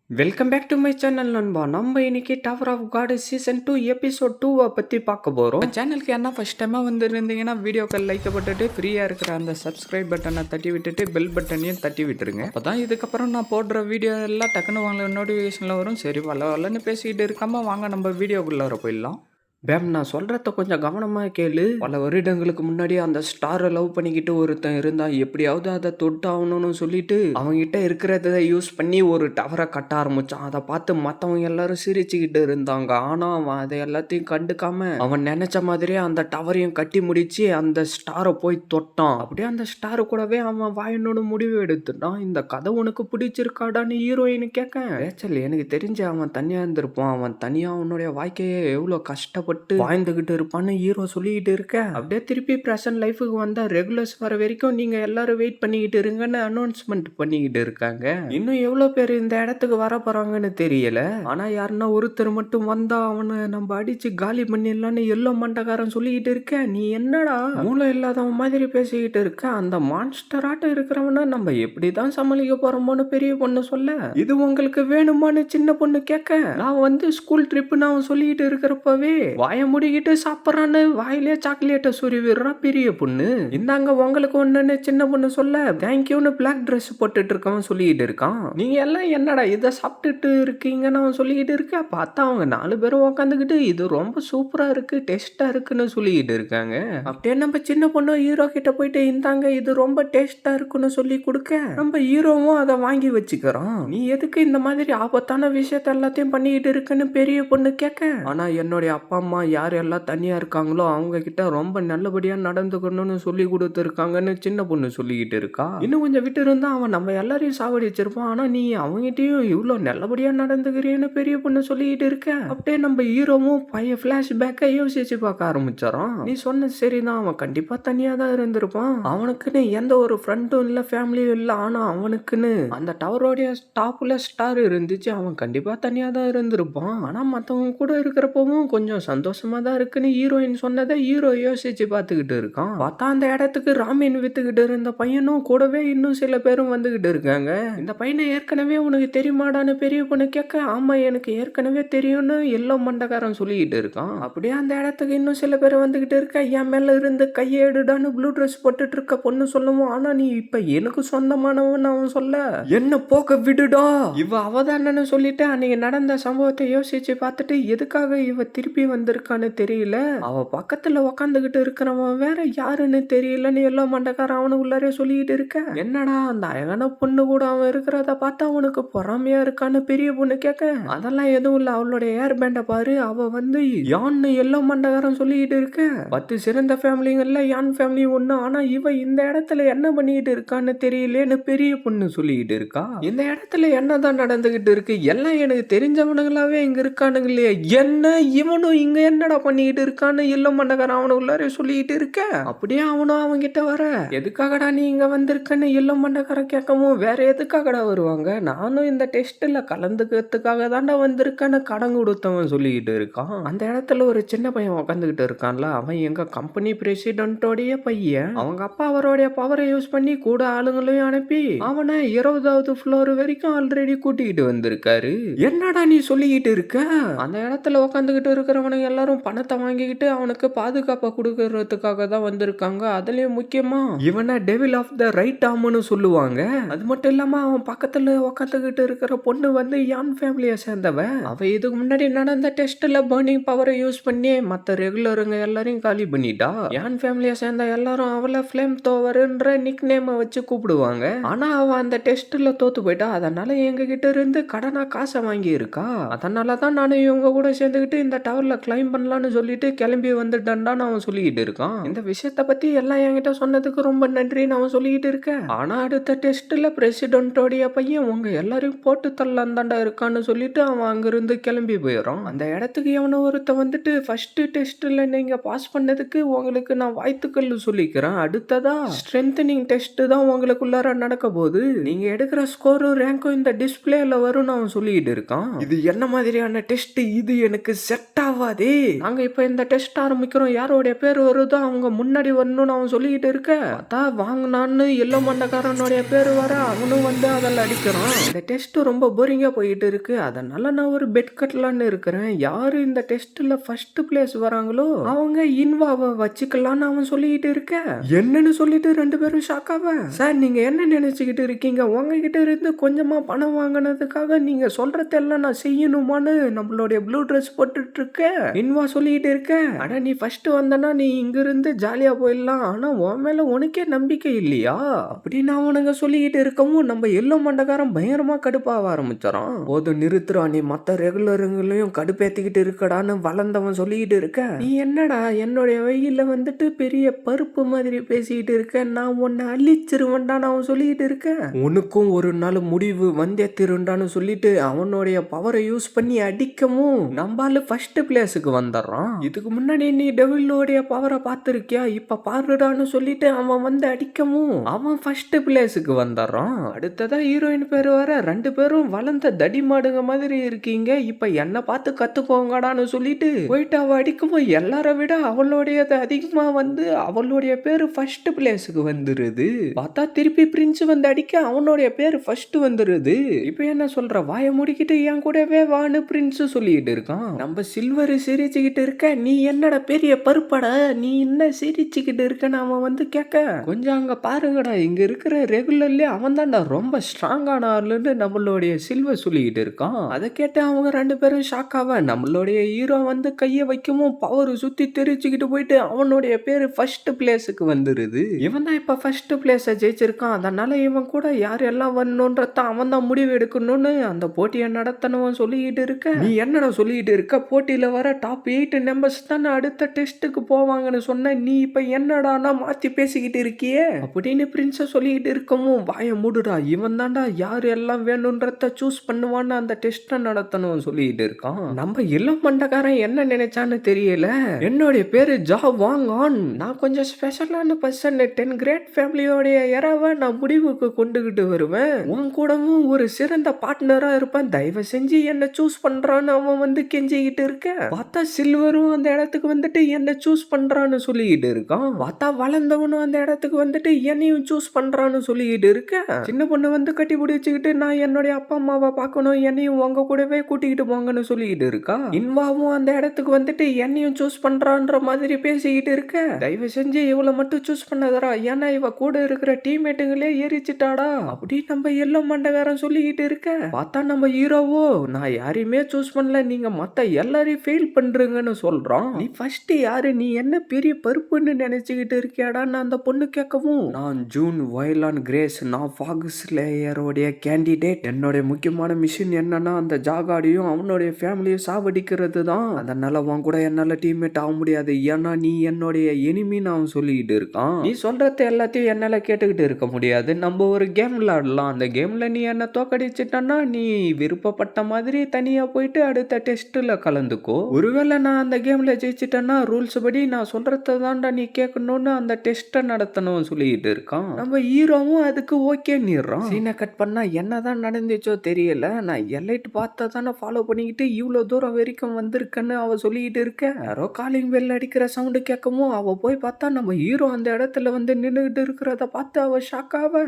Welcome back to my channel நண்பா. நம்ம இன்னைக்கு Tower of God season 2 episode 2 பத்தி பார்க்க போறோம். சேனலுக்கு என்ன ஃபர்ஸ்ட் டைமா வந்திருந்தீங்கன்னா வீடியோக்கு லைக் போட்டுட்டு ஃப்ரீயா இருக்கிற அந்த சப்ஸ்கிரைப் பட்டனை தட்டி விட்டுட்டு பெல் பட்டனையும் தட்டி விட்டுருங்க. அப்பதான் இதுக்கப்புறம் நான் போடுற வீடியோ எல்லாம் டக்குன்னு வாங்க நோட்டிஃபிகேஷன்ல வரும். சரி வளன்னு பேசிக்கிட்டு இருக்காம வாங்க நம்ம வீடியோக்குள்ளார போயிடலாம். பேம், நான் சொல்றத கொஞ்சம் கவனமா கேளு. பல வருடங்களுக்கு முன்னாடி அந்த ஸ்டாரை லவ் பண்ணிக்கிட்டு ஒருத்தன் இருந்தான். எப்படியாவது அதை தொட்டாகணும்னு சொல்லிட்டு அவன்கிட்ட இருக்கிறத யூஸ் பண்ணி ஒரு டவரை கட்ட ஆரம்பிச்சான். அதை பார்த்து மற்றவங்க எல்லாரும் சிரிச்சுக்கிட்டு இருந்தாங்க. ஆனா அவன் அதை எல்லாத்தையும் கண்டுக்காம அவன் நினைச்ச மாதிரியே அந்த டவரையும் கட்டி முடிச்சு அந்த ஸ்டாரை போய் தொட்டான். அப்படியே அந்த ஸ்டாரு கூடவே அவன் வாயனோட முடிவு எடுத்துட்டான். இந்த கதை உனக்கு பிடிச்சிருக்காடான்னு ஹீரோயின் கேட்க, ரேச்சல் எனக்கு தெரிஞ்சு அவன் தனியா இருந்திருப்பான். அவன் தனியா அவனுடைய வாழ்க்கையை எவ்வளவு கஷ்டப்பட்டு வாழ்ந்துகிட்டு இருப்பான்னு ஹீரோ சொல்லிக்கிட்டு இருக்க, அப்படியே திருப்பி பிரசன்ட் லைஃபுக்கு வந்தா ரெகுலர்ஸ் வர வரைக்கும் நீங்க எல்லாரும் வெயிட் பண்ணிக்கிட்டு இருங்கன்னு அனௌன்ஸ்மெண்ட் பண்ணிக்கிட்டு இருக்காங்க. இன்னும் எவ்வளவு பேர் இந்த இடத்துக்கு வர போறாங்கன்னு தெரியல. ஆனா யாருன்னா ஒருத்தர் மட்டும் வந்தா அவனை நம்ம அடிச்சு காலி பண்ணிடலான்னு எல்லோ மண்டகாரன் சொல்லிக்கிட்டு இருக்க. நீ என்னடா மூளை இல்லாதவன் மாதிரி பேசிக்கிட்டு இருக்க? அந்த மான்ஸ்டர் ஆட்டம் இருக்கிறவன நம்ம எப்படிதான் சமாளிக்க போறோமோன்னு பெரிய பொண்ணு சொல்ல, இது உங்களுக்கு வேணுமான்னு சின்ன பொண்ணு கேட்க, நான் வந்து ஸ்கூல் ட்ரிப்னு அவன் சொல்லிக்கிட்டு இருக்கிறப்பவே வாய முடிக்கிட்டு சாப்பிட்றான்னு வாயிலே சாக்லேட்டை சுருவிடுறா பெரிய பொண்ணு. இந்தாங்க உங்களுக்கு ஒண்ணுன்னு சின்ன பொண்ணு சொல்ல, தேங்க்யூன்னு பிளாக் ட்ரெஸ் போட்டுட்டு இருக்கவன் சொல்லிக்கிட்டு இருக்கான். நீங்க எல்லாம் என்னடா இதை சாப்பிட்டுட்டு இருக்கீங்கன்னு அவன் சொல்லிக்கிட்டு இருக்க. பார்த்தா அவங்க 4 பேரும் உட்காந்துக்கிட்டு இது ரொம்ப சூப்பரா இருக்கு, டேஸ்டா இருக்குன்னு சொல்லிக்கிட்டு இருக்காங்க. அப்படியே நம்ம சின்ன பொண்ணு ஹீரோ கிட்ட போயிட்டு இந்தாங்க இது ரொம்ப டேஸ்டா இருக்குன்னு சொல்லி கொடுக்க, நம்ம ஹீரோவும் அதை வாங்கி வச்சுக்கிறோம். நீ எதுக்கு இந்த மாதிரி ஆபத்தான விஷயத்த எல்லாத்தையும் பண்ணிக்கிட்டு இருக்குன்னு பெரிய பொண்ணு கேட்க, ஆனா என்னுடைய அப்பா அம்மா யார் எல்லாம் தனியா இருக்காங்களோ அவங்க கிட்ட ரொம்ப நல்லபடியா நடந்துக்கணும்னு சொல்லி கொடுத்துருக்காங்கன்னு சின்ன பொண்ணு சொல்லிக்கிட்டு இருக்கா. இன்னும் கொஞ்சம் விட்டு இருந்தா அவன் நம்ம எல்லாரையும் சாவடிச்சிருப்பான். ஆனா நீ அவங்ககிட்டயும் இவ்வளவு நல்லபடியா நடந்துக்கிறேன்னு பெரிய பொண்ணு சொல்லிக்கிட்டு இருக்க. அப்படியே நம்ம ஹீரோவும் பைய பிளாஷ் பேக்கை யோசிச்சு பார்க்க ஆரம்பிச்சாராம். நீ சொன்ன சரிதான், அவன் கண்டிப்பா தனியா தான் இருந்திருப்பான். அவனுக்குன்னு எந்த ஒரு ஃப்ரெண்டும் இல்ல, ஃபேமிலியும் இல்ல. ஆனா அவனுக்குன்னு அந்த டவரோடைய டாப்ல ஸ்டார் இருந்துச்சு. அவன் கண்டிப்பா தனியா தான் இருந்திருப்பான். ஆனா மத்தவங்க கூட இருக்கிறப்பவும் கொஞ்சம் சந்தோஷமா தான் இருக்குன்னு ஹீரோயின் சொன்னதை ஹீரோ யோசிச்சு பார்த்துக்கிட்டு இருக்கான். பார்த்தா அந்த இடத்துக்கு ராமீன் வித்துக்கிட்டு இருந்த பையனும் கூடவே இன்னும் சில பேரும் வந்துகிட்டு இருக்காங்க. இந்த பையனை ஏற்கனவே உனக்கு தெரியுமாடான்னு பெரிய பொண்ணு கேட்க, ஆமா எனக்கு ஏற்கனவே தெரியும்னு எல்லோ மண்டகாரன் சொல்லிக்கிட்டு இருக்கான். அப்படியே அந்த இடத்துக்கு இன்னும் சில பேர் வந்துகிட்டு இருக்க, என் மேல இருந்து கையை எடுடான்னு ப்ளூ ட்ரெஸ் போட்டுட்டு இருக்க பொண்ணு சொல்லுவோம். ஆனா நீ இப்ப எனக்கு சொந்தமானவன் அவன் சொல்ல, என்ன போக்க விடுடா, இவ அவதானன்னு சொல்லிட்டு அன்னைக்கு நடந்த சம்பவத்தை யோசிச்சு பார்த்துட்டு எதுக்காக இவ திருப்பி வந்திருக்கான்னு தெரியல, அவ பக்கத்துல உக்காந்துகிட்டு இருக்கிறவன் வேற யாருன்னு தெரியலன்னு எல்லாம் மண்டக்காரன் அவனு உள்ளாரே சொல்லிக்கிட்டு இருக்க, என்னடா அந்த அழகான பொண்ணு கூட அவன் இருக்கிறத பார்த்தா அவனுக்கு பொறாமையா இருக்கான்னு பெரிய பொண்ணு கேட்க, அதெல்லாம் எதுவும் இல்ல, அவளுடைய ஏர் பேண்ட பாரு, அவ வந்து யான்னு எல்லாம் மண்டக்காரன் சொல்லிக்கிட்டு இருக்க. 10 சிறந்த ஃபேமிலிங்கள்ல யான் ஃபேமிலி ஒண்ணு. ஆனா இவ இந்த இடத்துல என்ன பண்ணிக்கிட்டு இருக்கான்னு தெரியலேன்னு பெரிய பொண்ணு சொல்லிக்கிட்டு இருக்கா. இந்த இடத்துல என்னதான் நடந்துகிட்டு இருக்கு, எல்லாம் எனக்கு தெரிஞ்சவனுங்களாவே இங்க இருக்கானுங்க இல்லையா, என்ன இவனும் இங்க என்னடா பண்ணிக்கிட்டு இருக்கான்னு எல்லோ மண்டகாரன் அவனு உள்ளாரே சொல்லிக்கிட்டு இருக்க. அப்படியே அவனும் அவங்க கிட்ட வர, எதுக்காகடா நீ இங்க வந்திருக்கன்னு எல்லோ மண்டகாரன் கேட்கவும், வேற எதுக்காகடா வருவாங்க, நானும் இந்த டெஸ்ட்ல கலந்துக்கிறதுக்காக தான்டா வந்திருக்கேன்னு கடன் கொடுத்தவன் சொல்லிக்கிட்டு இருக்கான். அந்த இடத்துல ஒரு சின்ன பையன் உட்காந்துக்கிட்டு இருக்கான்ல, அவன் எங்க கம்பெனி பிரசிடென்ட்டோடைய பையன். அவங்க அப்பா அவருடைய பவரை யூஸ் பண்ணி கூட ஆளுங்களையும் அனுப்பி அவனை 20வது ஃப்ளோர் வரைக்கும் ஆல்ரெடி கூட்டிக்கிட்டு வந்திருக்காரு. என்னடா நீ சொல்லிக்கிட்டு இருக்க? அந்த இடத்துல உட்காந்துக்கிட்டு இருக்கிறவனுங்க எல்லாரும் பணத்தை வாங்கிக்கிட்டு அவனுக்கு பாதுகாப்பை கொடுக்கறதுக்காக தான் வந்திருக்காங்க. அதுலயும் முக்கியமா இவனை டெவில் ஆஃப் த ரைட் ஆம்னு சொல்லுவாங்க. அது மட்டும் இல்லாம அவன் பக்கத்துல உட்காந்துக்கிட்டு இருக்கிற பொண்ணு வந்து யான் ஃபேமிலியை சேர்ந்தவ. அவ இதுக்கு முன்னாடி நடந்த டெஸ்ட்ல பர்னிங் பவரை யூஸ் பண்ணி மத்த ரெகுலருங்க எல்லாரையும் காலி பண்ணிட்டா. யான் ஃபேமிலியை சேர்ந்த எல்லாரும் அவளை ஃபிளேம் தோவர்ன்ற நிக் நேமை வச்சு கூப்பிடுவாங்க. ஆனா அவ அந்த டெஸ்ட்ல தோத்து போயிட்டா. அதனால எங்க கிட்ட இருந்து கடனா காசை வாங்கி இருக்கா. அதனால தான் நானும் இவங்க கூட சேர்ந்துக்கிட்டு இந்த டவர்ல கிளைம் பண்ணலான்னு சொல்லிட்டு கிளம்பி வந்துட்டான்னு அவன் சொல்லிக்கிட்டு இருக்கான். இந்த விஷயத்த பத்தி எல்லாம் என்கிட்ட சொன்னதுக்கு ரொம்ப நன்றின்னு அவன் சொல்லிக்கிட்டு இருக்க. ஆனா அடுத்த டெஸ்ட்ல பிரசிடென்ட்டோடைய பையன் உங்க எல்லாரையும் போட்டு தள்ளலாம் தாண்டா இருக்கான்னு சொல்லிட்டு அவன் அங்கிருந்து கிளம்பி போயிடும். அந்த இடத்துக்கு எவனோ ஒருத்த வந்துட்டு ஃபர்ஸ்ட் டெஸ்ட்ல நீங்க பாஸ் பண்ணதுக்கு உங்களுக்கு நான் வாழ்த்துக்கள் சொல்லிக்கிறேன். அடுத்ததா ஸ்ட்ரென்தனிங் டெஸ்ட் தான் உங்களுக்குள்ளார நடக்க போகுது. நீங்க எடுக்கிற ஸ்கோரும் ரேங்கும் இந்த டிஸ்பிளேல வரும்னு அவன் சொல்லிக்கிட்டு இருக்கான். இது என்ன மாதிரியான டெஸ்ட், இது எனக்கு செட் ஆகாது என்னது நாங்க இப்ப இந்த டெஸ்ட் ஆரம்பிக்கிறோம், யாரோடைய பேர் வருதோ அவங்க முன்னாடி வரணும்னு அவன் சொல்லிக்கிட்டு இருக்க, பார்த்தா வாங்கினான்னு எல்லோ மண்டக்காரனுடைய பேர் வர அவனும் வந்து அதில் அடிக்கிறான். இந்த டெஸ்ட் ரொம்ப போரிங்கா போயிட்டு இருக்கு, அதனால நான் ஒரு பெட் கட்டலான்னு இருக்கிறேன். யாரு இந்த டெஸ்ட்ல ஃபர்ஸ்ட் பிளேஸ் வராங்களோ அவங்க இன்வாவை வச்சுக்கலான்னு அவன் சொல்லிக்கிட்டு இருக்க. என்னன்னு சொல்லிட்டு ரெண்டு பேரும் ஷாக்காவ, சார் நீங்க என்ன நினைச்சுக்கிட்டு இருக்கீங்க, உங்ககிட்ட இருந்து கொஞ்சமா பணம் வாங்கினதுக்காக நீங்க சொல்றதெல்லாம் நான் செய்யணுமான்னு நம்மளுடைய ப்ளூ ட்ரெஸ் போட்டுட்டு இருக்க இன்வா சொல்லிட்டு இருக்க. ஆனா நீ ஃபர்ஸ்ட் வந்தனா நீ இங்க இருந்து ஜாலியா போயிடலாம், ஆனா உன் மேல உனக்கே நம்பிக்கை இல்லையா அப்படின்னு அவனுங்க சொல்லிக்கிட்டு இருக்கவும் நம்ம எல்லோ மண்டக்காரன் பயங்கரமா கடுப்பாக ஆரம்பிச்சாரான். போதும் நிறுத்துறா, நீ மத்த ரெகுலருங்களையும் கடுப்பேத்திக்கிட்டு இருக்கடான்னு வளர்ந்தவன் சொல்லிக்கிட்டு இருக்க. நீ என்னடா என்னுடைய வெயில வந்துட்டு பெரிய பருப்பு மாதிரி பேசிக்கிட்டு இருக்க, நான் உன்னை அழிச்சிருவேன்டான்னு அவன் சொல்லிக்கிட்டு இருக்க. உனக்கும் ஒரு நாள் முடிவு வந்தே திருண்டான்னு சொல்லிட்டு அவனுடைய பவரை யூஸ் பண்ணி அடிக்கவும் நம்மால ஃபர்ஸ்ட் பிளேஸுக்கு வந்துடுறான். இதுக்கு முன்னாடி நீ டெவிலோடைய பவரை பார்த்திருக்கியா, இப்ப பாருடான்னு சொல்லிட்டு அவன் வந்து அடிக்கவும் அவன் ஃபர்ஸ்ட் பிளேஸுக்கு வந்துடுறான். அடுத்ததா ஹீரோயின் பேர் வர, ரெண்டு பேரும் வளர்ந்த தடிமாடுங்க மாதிரி இருக்கீங்க, இப்ப என்ன பார்த்து கத்துக்கோங்கடான்னு சொல்லிட்டு போயிட்டு அவ அடிக்கும்போது எல்லாரை விட அவளுடையது அதிகமா வந்து அவளுடைய பேரு ஃபர்ஸ்ட் பிளேஸுக்கு வந்துருது. பார்த்தா திருப்பி பிரின்ஸ் வந்து அடிக்க அவனுடைய பேரு ஃபர்ஸ்ட் வந்துருது. இப்ப என்ன சொல்ற, வாயை முடிக்கிட்டு என் கூடவே வான்னு பிரின்ஸ் சொல்லிட்டு இருக்கான். நம்ம சில்வர் சிரிச்சுக்கிட்டு இருக்க, நீ என்னடா பெரிய பருப்பட நீ என்ன சிரிச்சுக்கிட்டு இருக்கன்னு அவன் வந்து கேட்க, கொஞ்சம் அங்க பாருங்கடா இங்க இருக்கிற ரெகுலர்லயே அவன் தான்டா ரொம்ப ஸ்ட்ராங்கான ஆளுன்னு நம்மளுடைய சில்வர் சொல்லிக்கிட்டு இருக்கான். அதை கேட்டு அவங்க ரெண்டு பேரும் ஷாக்காவ, நம்மளுடைய ஹீரோ வந்து கையை வைக்கவும் பவர் சுத்தி தெரிச்சுக்கிட்டு போயிட்டு அவனுடைய பேரு ஃபர்ஸ்ட் பிளேஸுக்கு வந்துருது. இவன் தான் இப்ப ஃபர்ஸ்ட் பிளேஸ ஜெயிச்சிருக்கான், அதனால இவன் கூட யார் எல்லாம் வரணும்ன்றத அவன் தான் முடிவு எடுக்கணும்னு அந்த போட்டியை நடத்தணும் சொல்லிக்கிட்டு இருக்க. நீ என்னடா சொல்லிக்கிட்டு இருக்க, போட்டியில வர டாப் 8 நம்பர்ஸ் தானே அடுத்த டெஸ்ட்டுக்கு போவாங்கன்னு சொன்ன, நீ இப்ப என்னடானா மாத்தி பேசிக்கிட்டு இருக்கியே அப்படின்னு பிரின்ஸ சொல்லிக்கிட்டு இருக்கவும், வாய மூடுடா, இவன் தான்டா யார் எல்லாம் வேணும்ன்றத சூஸ் பண்ணுவான்னு அந்த டெஸ்ட்டை நடத்தணும் சொல்லிட்டு இருக்கான். நம்ம எல்லாம் மண்டக்காரன் என்ன நினைச்சான்னு தெரியல. என்னுடைய பேரு ஜா வாங் ஆன், நான் கொஞ்சம் ஸ்பெஷலான பர்சன், 10 கிரேட் ஃபேமிலியோடைய எராவை நான் முடிவுக்கு கொண்டுகிட்டு வருவேன், உன் கூடவும் ஒரு சிறந்த பார்ட்னரா இருப்பேன், தயவு செஞ்சு என்ன சூஸ் பண்றான்னு அவன் வந்து கெஞ்சிக்கிட்டு இருக்க. பார்த்தா சில்வரும் அந்த இடத்துக்கு வந்துட்டு என்ன சூஸ் பண்றான்னு சொல்லிக்கிட்டு இருக்கான். பார்த்தா வளர்ந்தவனும் அந்த இடத்துக்கு வந்துட்டு என்னையும் சூஸ் பண்றான்னு சொல்லிக்கிட்டு இருக்க. சின்ன பொண்ணு வந்து கட்டி பிடிச்சுக்கிட்டு நான் என்னுடைய அப்பா அம்மாவை பார்க்கணும், என்னையும் உங்க கூடவே கூட்டிக்கிட்டு போங்கன்னு சொல்லிக்கிட்டு இருக்கா. இன்வாவும் அந்த இடத்துக்கு வந்துட்டு என்னையும் சூஸ் பண்றான்ற மாதிரி பேசிக்கிட்டு இருக்க. தயவு செஞ்சு இவளை மட்டும் சூஸ் பண்ணதரா, ஏன்னா இவ கூட இருக்கிற டீம்மேட்டுங்களே எரிச்சிட்டாடா அப்படி நம்ம எல்லோ மண்டகாரன் சொல்லிக்கிட்டு இருக்க. பார்த்தா நம்ம ஹீரோவோ, நான் யாரையுமே சூஸ் பண்ணல, நீங்க மத்த எல்லாரையும் ஃபெயில் பண்றீங்கன்னு சொல்றான். நீ ஃபர்ஸ்ட் யாரு, நீ என்ன பெரிய பருப்புன்னு நினைச்சுக்கிட்டு இருக்கியாடான்னு அந்த பொண்ணு கேட்கவும், நான் ஜூன் வயலான் கிரேஸ், நான் ஃபாக்ஸ் லேயரோடைய கேண்டிடேட், என்னுடைய முக்கியமான மிஷன் என்னன்னா அந்த ஜாகாடியும் அவனுடைய ஃபேமிலியும் சாவடிக்கிறது தான், அதனால அவன் கூட என்னால டீம்மேட் ஆக முடியாது, ஏன்னா நீ என்னுடைய எனிமின்னு அவன் சொல்லிக்கிட்டு இருக்கான். நீ சொல்றது எல்லாத்தையும் என்னால கேட்டுக்கிட்டு இருக்க முடியாது, நம்ம ஒரு கேம் விளையாடலாம், அந்த கேம்ல நீ என்ன தோக்கடிச்சிட்டன்னா நீ விருப்பப்பட்ட மாதிரி தனியா போயிட்டு அடுத்த டெஸ்ட்ல கலந்துக்கோ, ஒருவேளை நான் அந்த கேம்ல ஜெயிச்சிட்டேன்னா ரூல்ஸ் படி நான் சொல்றத தான்டா நீ கேட்கணும்னு அந்த டெஸ்ட்டை நடத்தணும் சொல்லிக்கிட்டு இருக்கான். நம்ம ஹீரோவும் அதுக்கு ஓகே நீர்றான். சீனை கட் பண்ணா என்னதான் நடந்துச்சோ தெரியல, நான் எலைட் பார்த்தா தானே ஃபாலோ பண்ணிக்கிட்டு இவ்வளோ தூரம் வரைக்கும் வந்திருக்கன்னு அவ சொல்லிக்கிட்டு இருக்க. யாரோ காலிங் பெல் அடிக்கிற சவுண்டு கேட்கவும் அவ போய் பார்த்தா நம்ம ஹீரோ அந்த இடத்துல வந்து நின்றுகிட்டு இருக்கிறத பார்த்து அவ ஷாக்காவ,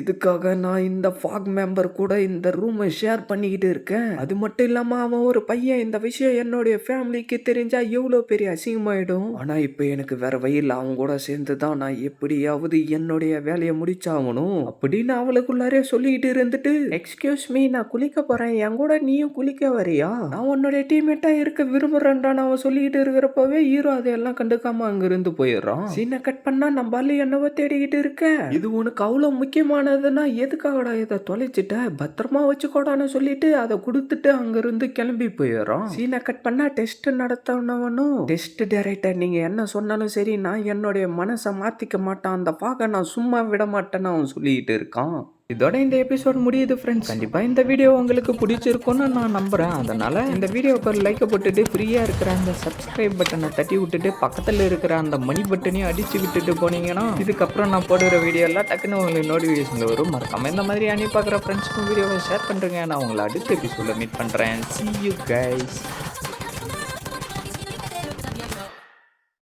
எதுக்காக நான் இந்த ஃபாக் மெம்பர் கூட இந்த ரூமை ஷேர் பண்ணிக்கிட்டு இருக்கேன், அது மட்டும் இல்லாம அவன் ஒரு பையன், இந்த விஷயம் என்னுடைய ஃபேமிலிக்கு தெரிஞ்சா எவ்வளோ பெரிய அசிங்கமாயிடும், ஆனா இப்ப எனக்கு வேற வழியில் அவங்க கூட சேர்ந்து தான் நான் எப்படியாவது என்னுடைய வேலையை முடிச்சாகணும் அப்படின்னு அவளுக்குள்ளாரே சொல்லிக்கிட்டு இருந்துட்டு, எக்ஸ்கியூஸ் மீ நான் குளிக்க போறேன், என் கூட நீயும் குளிக்க வரியா, நான் உன்னுடைய டீம்மேட்டா இருக்க விரும்புறேன்டான்னு அவன் சொல்லிக்கிட்டு இருக்கிறப்பவே ஹீரோ அதையெல்லாம் கண்டுக்காம அங்கிருந்து போயிடுறான். சீனை கட் பண்ணா நம்மளால என்னவோ தேடிக்கிட்டு இருக்க, இது உனக்கு அவ்வளவு முக்கியமானதுன்னா எதுக்காகடா இதை தொலைச்சிட்ட, பத்திரமா வச்சுக்கோடான்னு சொல்லிட்டு அதை கொடுத்துட்டு அங்கிருந்து கிளம்பி போயிடுறான். சீனை கட் பண்ணா டெஸ்ட் நடத்தவனும், டெஸ்ட் டைரக்டர் நீங்க என்ன சொன்னாலும் சரி நான் என்னுடைய மனசை மாத்திக்க மாட்டான், அந்த பாக்க நான் சும்மா விட மாட்டேன்னு அவன் சொல்லிக்கிட்டு இருக்கான். இதோட இந்த எபிசோட் முடியுது ஃப்ரெண்ட்ஸ். கண்டிப்பா இந்த வீடியோ உங்களுக்கு பிடிச்சிருக்கும்னு நான் நம்புறேன், அதனால இந்த வீடியோக்கு ஒரு லைக்கை போட்டுட்டு ஃப்ரீயா இருக்கிற அந்த சப்ஸ்கிரைப் பட்டனை தட்டி விட்டுட்டு பக்கத்துல இருக்கிற அந்த மணி பட்டனையும் அடிச்சு விட்டுட்டு போனீங்கன்னா இதுக்கப்புறம் நான் போடுற வீடியோ எல்லாம் டக்குன்னு உங்களுக்கு நோட்டிஃபிகேஷன்ல வரும். மறக்காம இந்த மாதிரி அனுப்பி பார்க்குற ஃப்ரெண்ட்ஸ்க்கும் வீடியோவை ஷேர் பண்றேங்க. நான் உங்களை அடுத்த எபிசோட்ல மீட் பண்றேன். See you guys.